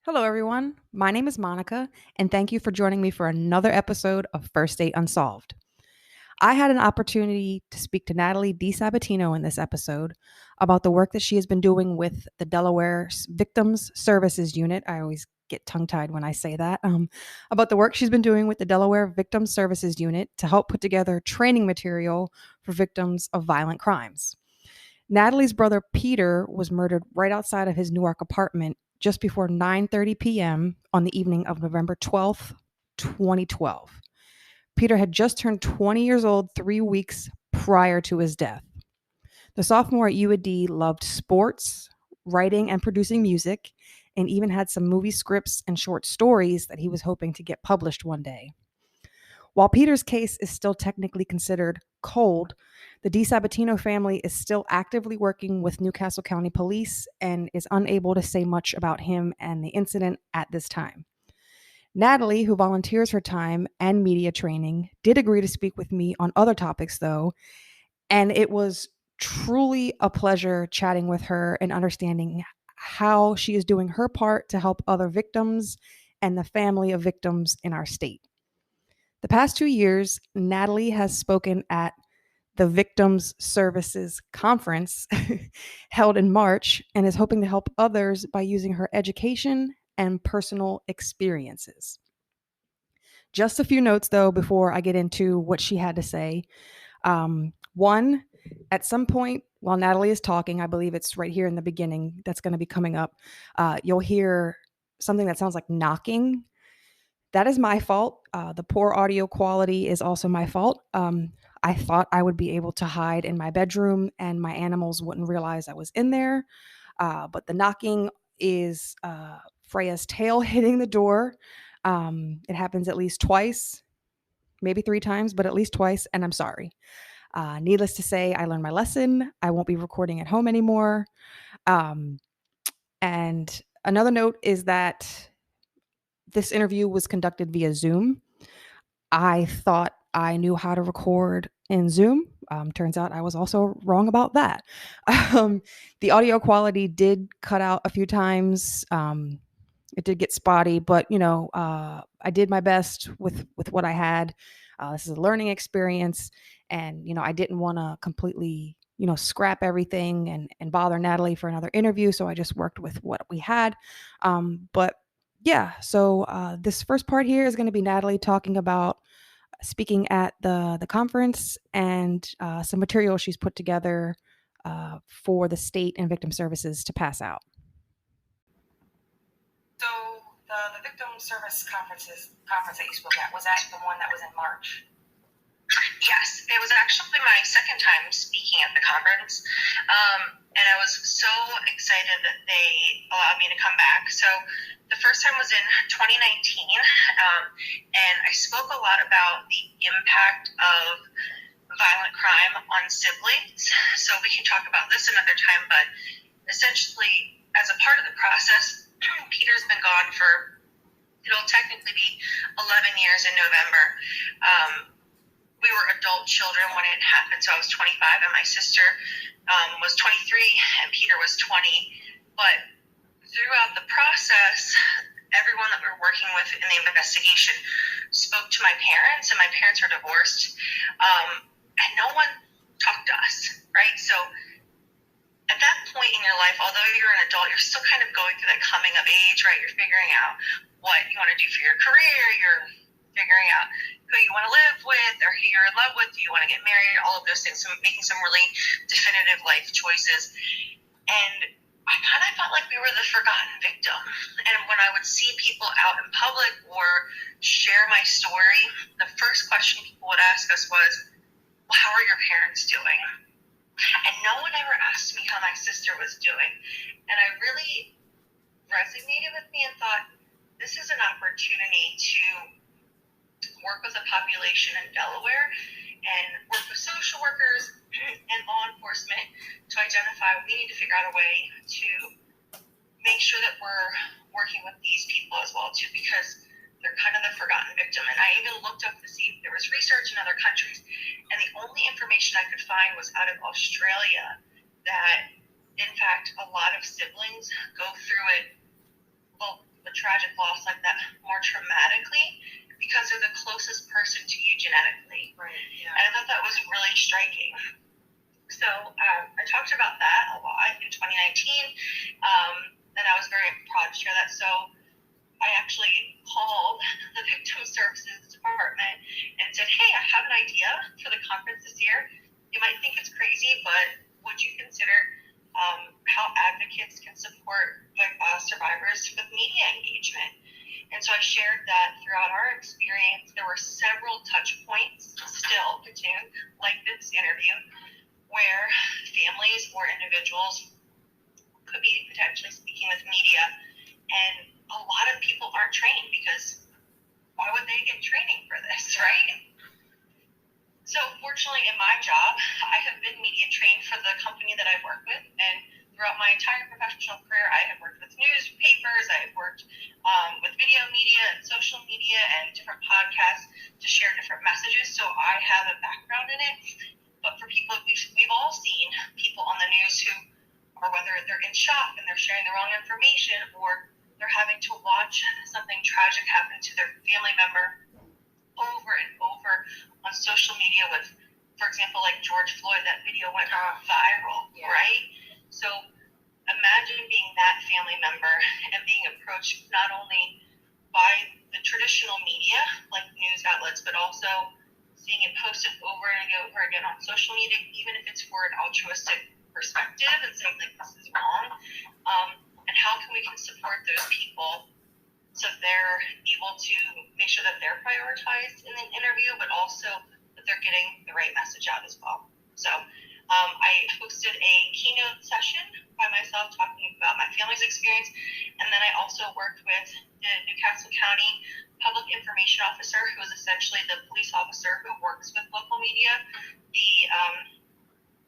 Hello, everyone. My name is Monica, and thank you for joining me for another episode of First Date Unsolved. I had an opportunity to speak to Natalie Di Sabatino in this episode about the work that she has been doing with the Delaware Victims Services Unit. I always get tongue tied when I say that. About the work she's been doing with the Delaware Victims Services Unit to help put together training material for victims of violent crimes. Natalie's brother Peter was murdered right outside of his Newark apartment just before 9:30 p.m. on the evening of November 12th, 2012. Peter had just turned 20 years old 3 weeks prior to his death. The sophomore at UAD loved sports, writing and producing music, and even had some movie scripts and short stories that he was hoping to get published one day. While Peter's case is still technically considered cold, the Di Sabatino family is still actively working with Newcastle County Police and is unable to say much about him and the incident at this time. Natalie, who volunteers her time and media training, did agree to speak with me on other topics, though, and it was truly a pleasure chatting with her and understanding how she is doing her part to help other victims and the family of victims in our state. The past 2 years, Natalie has spoken at the Victims Services Conference held in March and is hoping to help others by using her education and personal experiences. Just a few notes, though, before I get into what she had to say. One, at some point while Natalie is talking, I believe it's right here in the beginning that's going to be coming up, you'll hear something that sounds like knocking. That is my fault. The poor audio quality is also my fault. I thought I would be able to hide in my bedroom and my animals wouldn't realize I was in there. But the knocking is Freya's tail hitting the door. It happens at least twice, maybe three times, but at least twice. And I'm sorry. Needless to say, I learned my lesson. I won't be recording at home anymore. Um, and another note is that this interview was conducted via Zoom. I thought I knew how to record in Zoom. Turns out I was also wrong about that. Um, the audio quality did cut out a few times. It did get spotty, but I did my best with what I had. This is a learning experience, and I didn't want to completely scrap everything and bother Natalie for another interview. So I just worked with what we had. But yeah, so this first part here is going to be Natalie talking about speaking at the conference and some material she's put together for the state and victim services to pass out. So the victim service conference that you spoke at, was that the one that was in March? Yes, it was actually my second time speaking at the conference, and I was so excited that they allowed me to come back. So the first time was in 2019, and I spoke a lot about the impact of violent crime on siblings. So we can talk about this another time, but essentially, as a part of the process, Peter's been gone for, it'll technically be 11 years in November. We were adult children when it happened, so I was 25 and my sister was 23 and Peter was 20. But throughout the process, everyone that we were working with in the investigation spoke to my parents, and my parents are divorced, and no one talked to us, right? So at that point in your life, although you're an adult, you're still kind of going through that coming of age, right? You're figuring out what you want to do for your career, you're figuring out who you want to live with or who you're in love with, do you want to get married, all of those things, so making some really definitive life choices. And I kind of felt like we were the forgotten victim. And when I would see people out in public or share my story, the first question people would ask us was, well, how are your parents doing? And no one ever asked me how my sister was doing. And I really resonated with me and thought, this is an opportunity to work with a population in Delaware and work with social workers and law enforcement to identify we need to figure out a way to make sure that we're working with these people as well too, because they're kind of the forgotten victim. And I even looked up to see if there was research in other countries, and the only information I could find was out of Australia that in fact a lot of siblings go through it, well, the a tragic loss like that more traumatically because they're the closest person to you genetically. Right. Yeah. And I thought that was really striking. So I talked about that a lot in 2019, and I was very proud to share that. So I actually called the Victim Services Department and said, hey, I have an idea for the conference this year. You might think it's crazy, but would you consider how advocates can support survivors with media engagement? And so I shared that throughout our experience, there were several touch points still continuing, like this interview, where families or individuals could be potentially speaking with media. And a lot of people aren't trained because why would they get training for this, right? So fortunately in my job, I have been media trained for the company that I work with. And throughout my entire professional career, I have worked with newspapers, I have worked with video media and social media and different podcasts to share different messages. So I have a background in it. But for people, we've all seen people on the news who, or whether they're in shock and they're sharing the wrong information, or they're having to watch something tragic happen to their family member over and over on social media with, for example, like George Floyd, that video went viral, yeah. Right? So imagine being that family member and being approached not only by the traditional media, like news outlets, but also seeing it posted over and over again on social media, even if it's for an altruistic perspective and saying like this is wrong, and how can we support those people so they're able to make sure that they're prioritized in the interview, but also that they're getting the right message out as well. So I hosted a keynote session by myself talking about my family's experience, and then I also worked with the Newcastle County Public Information Officer, who is essentially the police officer who works with local media.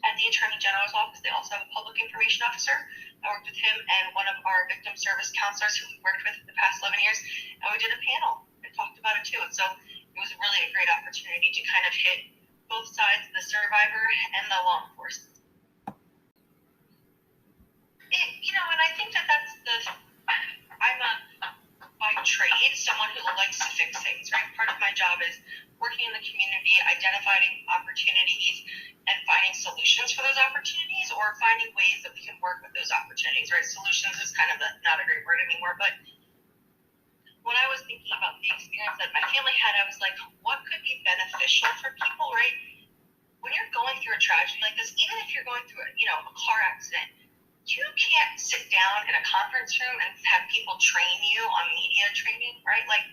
At the Attorney General's office, they also have a public information officer. I worked with him and one of our victim service counselors who we worked with the past 11 years, and we did a panel and talked about it too. And so it was really a great opportunity to kind of hit both sides, the survivor and the law enforcement. And I think I'm by trade someone who likes to fix things, right? Part of my job is working in the community, identifying opportunities and finding solutions for those opportunities, or finding ways that we can work with those opportunities, right? Solutions is kind of not a great word anymore, but when I was thinking about the experience that my family had, I was like, what could be beneficial for people, right? When you're going through a tragedy like this, even if you're going through a car accident, you can't sit down in a conference room and have people train you on media training, right? Like,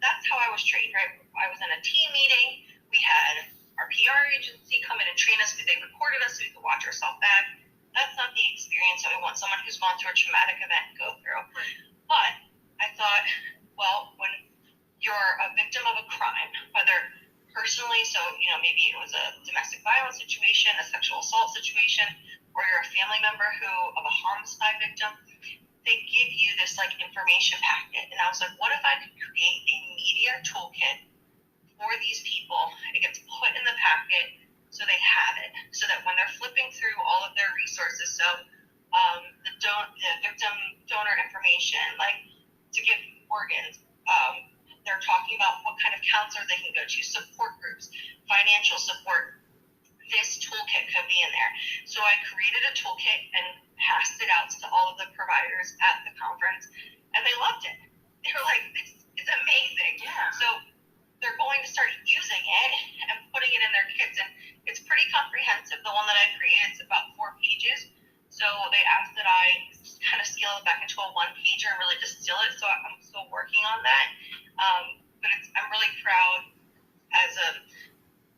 that's how I was trained, right? I was in a team meeting. We had our PR agency come in and train us. They recorded us so we could watch ourselves back. That's not the experience that we want someone who's gone through a traumatic event go through. But I thought, well, when you're a victim of a crime, whether personally, so, maybe it was a domestic violence situation, a sexual assault situation, or you're a family member of a homicide victim, they give you this information packet. And I was like, what if I could create a media toolkit for these people? It gets put in the packet so they have it, so that when they're flipping through all of their resources, so the victim donor information, like to give organs, they're talking about what kind of counselor they can go to, support groups, financial support. This toolkit could be in there. So I created a toolkit and passed it out to all of the providers at the conference, and they loved it. They were like, this is amazing. Yeah. So they're going to start using it and putting it in their kits, and it's pretty comprehensive. The one that I created, it's about 4 pages. So they asked that I kind of scale it back into a 1-pager and really distill it. So I'm still working on that. But I'm really proud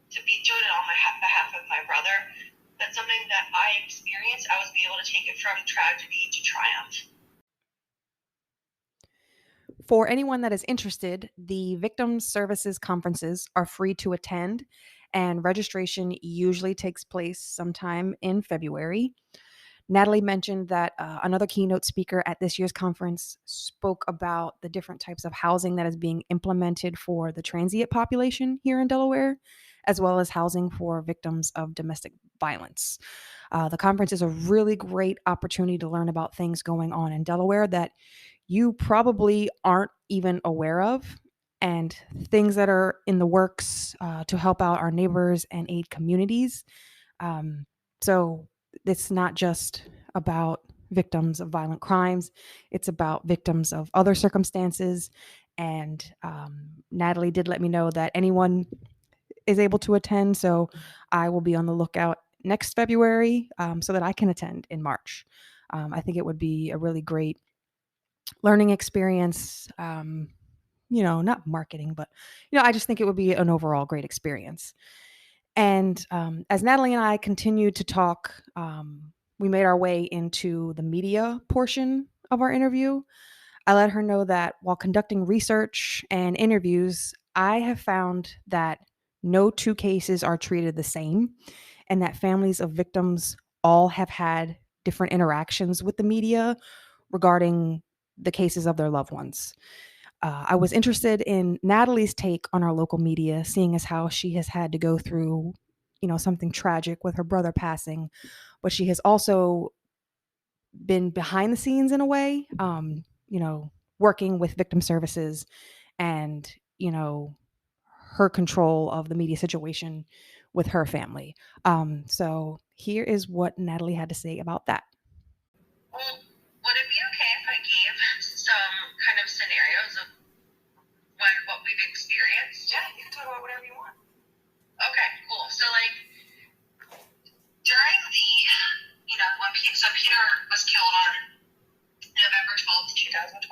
to be doing it on behalf of my brother. That's something that I experienced. I was able to take it from tragedy to triumph. For anyone that is interested, the victim services conferences are free to attend, and registration usually takes place sometime in February. Natalie mentioned that another keynote speaker at this year's conference spoke about the different types of housing that is being implemented for the transient population here in Delaware, as well as housing for victims of domestic violence. The conference is a really great opportunity to learn about things going on in Delaware that you probably aren't even aware of, and things that are in the works to help out our neighbors and aid communities. Um, so it's not just about victims of violent crimes, it's about victims of other circumstances. And Natalie did let me know that anyone is able to attend. So I will be on the lookout next February so that I can attend in March. I think it would be a really great learning experience. Not marketing, but I just think it would be an overall great experience. And as Natalie and I continued to talk, we made our way into the media portion of our interview. I let her know that while conducting research and interviews, I have found that no two cases are treated the same, and that families of victims all have had different interactions with the media regarding the cases of their loved ones. I was interested in Natalie's take on our local media, seeing as how she has had to go through, something tragic with her brother passing, but she has also been behind the scenes in a way, working with victim services and, her control of the media situation with her family. So here is what Natalie had to say about that. Well, would it be okay if I gave some kind of scenarios of what we've experienced? Yeah, you can talk about whatever you want. Okay, cool. So, like, during the, when Peter was killed on November 12th, 2012,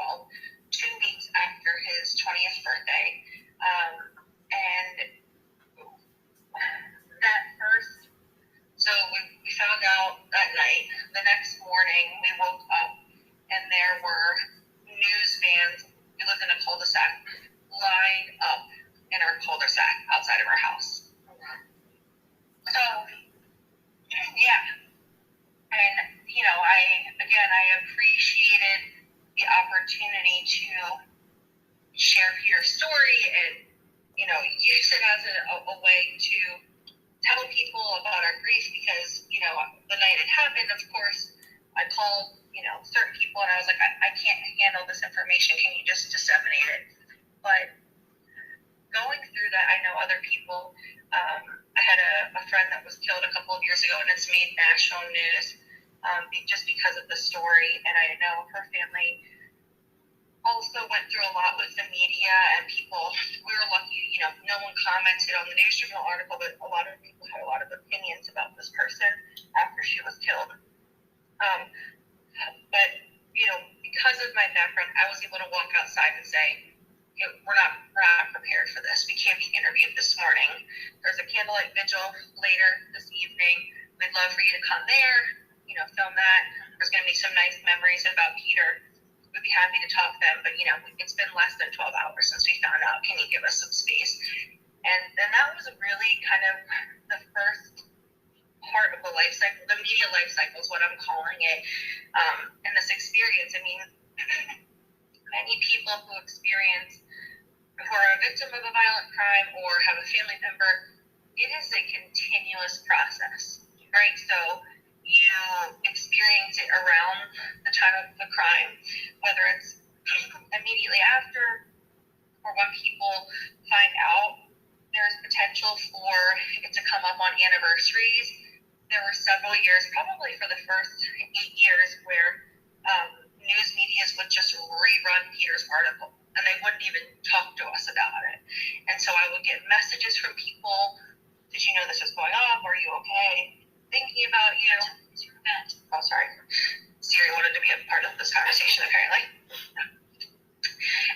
2 weeks after his 20th birthday. And that first, so we found out that night. The next morning, we woke up and there were news vans. We lived in a cul-de-sac, lined up in our cul-de-sac outside of our house. So, yeah. And, I appreciated the opportunity to share Peter's story and, use it as a way to tell people about our grief because, the night it happened, of course, I called, certain people and I was like, I can't handle this information. Can you just disseminate it? But going through that, I know other people. I had a friend that was killed a couple of years ago and it's made national news just because of the story. And I know her family also went through a lot with the media and people. We were lucky, no one commented on the news journal article, but a lot of people had a lot of opinions about this person after she was killed. But, because of my background, I was able to walk outside and say, we're not prepared for this. We can't be interviewed this morning. There's a candlelight vigil later this evening. We'd love for you to come there, film that. There's going to be some nice memories about Peter. We'd be happy to talk to them, but it's been less than 12 hours since we found out. Can you give us some space? And then that was really kind of the first part of the life cycle, the media life cycle is what I'm calling it. And this experience, many people who are a victim of a violent crime or have a family member, it is a continuous process, right? So you experience it around the time of the crime, whether it's immediately after or when people find out. There's potential for it to come up on anniversaries. There were several years, probably for the first 8 years, where news medias would just rerun Peter's article and they wouldn't even talk to us about it. And so I would get messages from people, did you know this was going on? Are you okay? Thinking about you. Oh, sorry. Siri wanted to be a part of this conversation, apparently.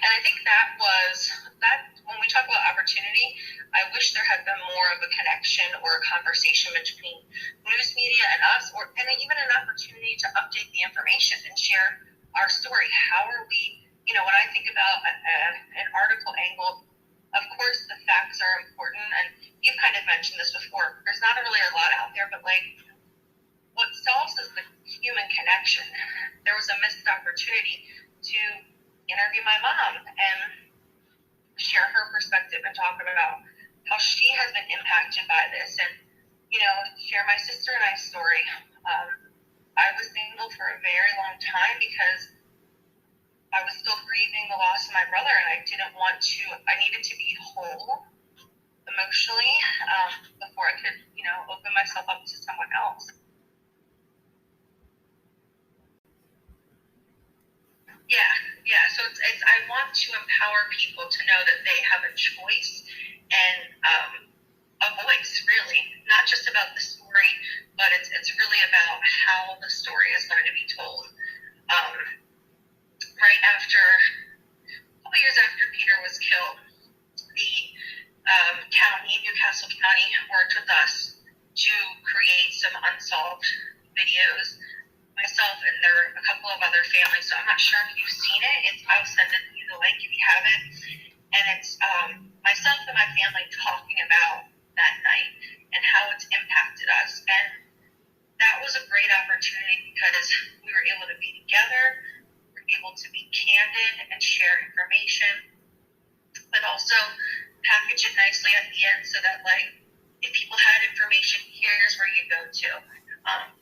And I think that when we talk about opportunity, I wish there had been more of a connection or a conversation between news media and us, and even an opportunity to update the information and share our story. How are we, when I think about an article angle, of course the facts are important, and you've kind of mentioned this before. There's not really a lot out there, but what solves is the human connection. There was a missed opportunity to interview my mom and share her perspective and talk about how she has been impacted by this and, share my sister and I's story. I was single for a very long time because I was still grieving the loss of my brother, and I needed to be whole emotionally before I could, open myself up to someone else. Yeah. So I want to empower people to know that they have a choice and a voice, really, not just about the story, but it's really about how the story is going to be told. Right after, a couple years after Peter was killed, the Newcastle County, worked with us to create some unsolved videos. Myself and there are a couple of other families, so I'm not sure if you've seen it. I'll send you the link if you have it. And it's myself and my family talking about that night and how it's impacted us. And that was a great opportunity because we were able to be together, we were able to be candid and share information, but also package it nicely at the end so that, like, if people had information, here's where you go to.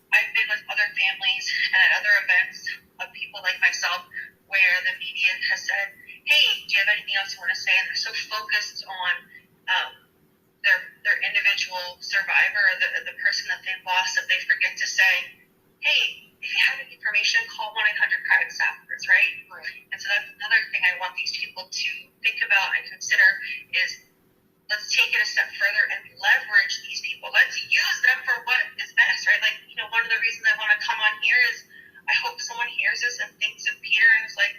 I've been with other families and at other events of people like myself where the media has said, hey, do you have anything else you want to say? And they're so focused on their individual survivor, the person that they lost, that they forget to say, hey, if you have any information, call 1-800-Crime Stoppers, right? And so that's another thing I want these people to think about and consider is, let's take it a step further and leverage these people. Let's use them for what is best, right? Like, one of the reasons I want to come on here is I hope someone hears this and thinks of Peter and is like,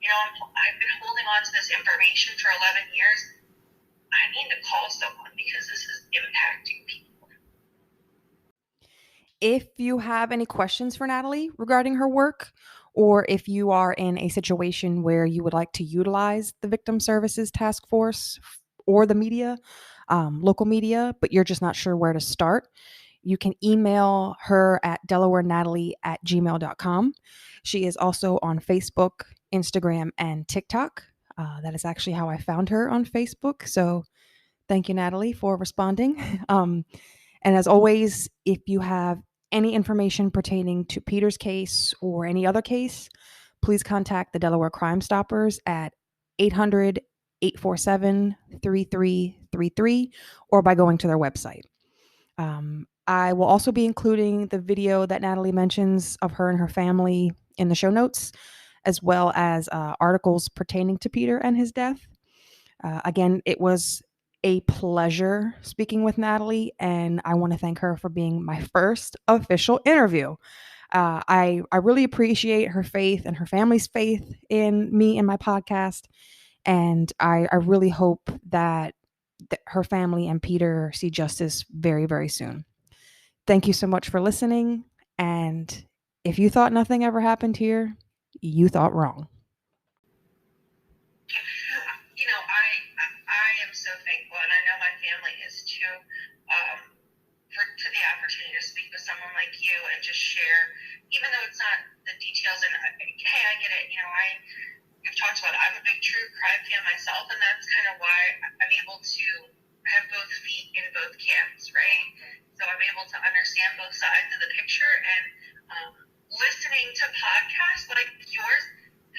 I've been holding on to this information for 11 years. I need to call someone because this is impacting people. If you have any questions for Natalie regarding her work, or if you are in a situation where you would like to utilize the Victim Services Task Force or the media, local media, but you're just not sure where to start, you can email her at delawarenatalie@gmail.com. She is also on Facebook, Instagram, and TikTok. That is actually how I found her on Facebook. So thank you, Natalie, for responding. And as always, if you have any information pertaining to Peter's case or any other case, please contact the Delaware Crime Stoppers at 800-847-3333 or by going to their website. I will also be including the video that Natalie mentions of her and her family in the show notes, as well as articles pertaining to Peter and his death. Again, it was a pleasure speaking with Natalie, and I want to thank her for being my first official interview. I really appreciate her faith and her family's faith in me and my podcast, and I really hope that her family and Peter see justice very, very soon. Thank you so much for listening, and if you thought nothing ever happened here, you thought wrong. I am so thankful, and I know my family is too, to the opportunity to speak with someone like you and just share, even though it's not the details. And hey, I get it. We've talked about it. I'm a big true crime fan myself, and that's kind of why I'm able to have both feet in both camps, right? So I'm able to understand both sides of the picture, and listening to podcasts like yours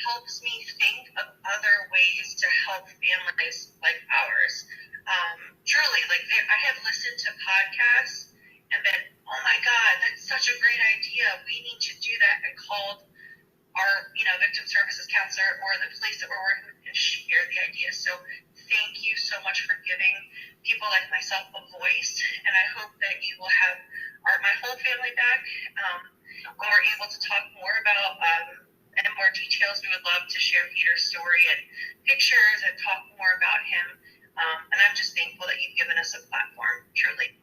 helps me think of other ways to help families like ours. Truly, I have listened to podcasts and been, oh my God, that's such a great idea. We need to do that, and called our, victim services counselor or the place that we're working with and share the idea. So thank you so much for giving people like myself a voice, and I hope that you will have my whole family back when we're able to talk more about and more details. We would love to share Peter's story and pictures and talk more about him. And I'm just thankful that you've given us a platform, truly.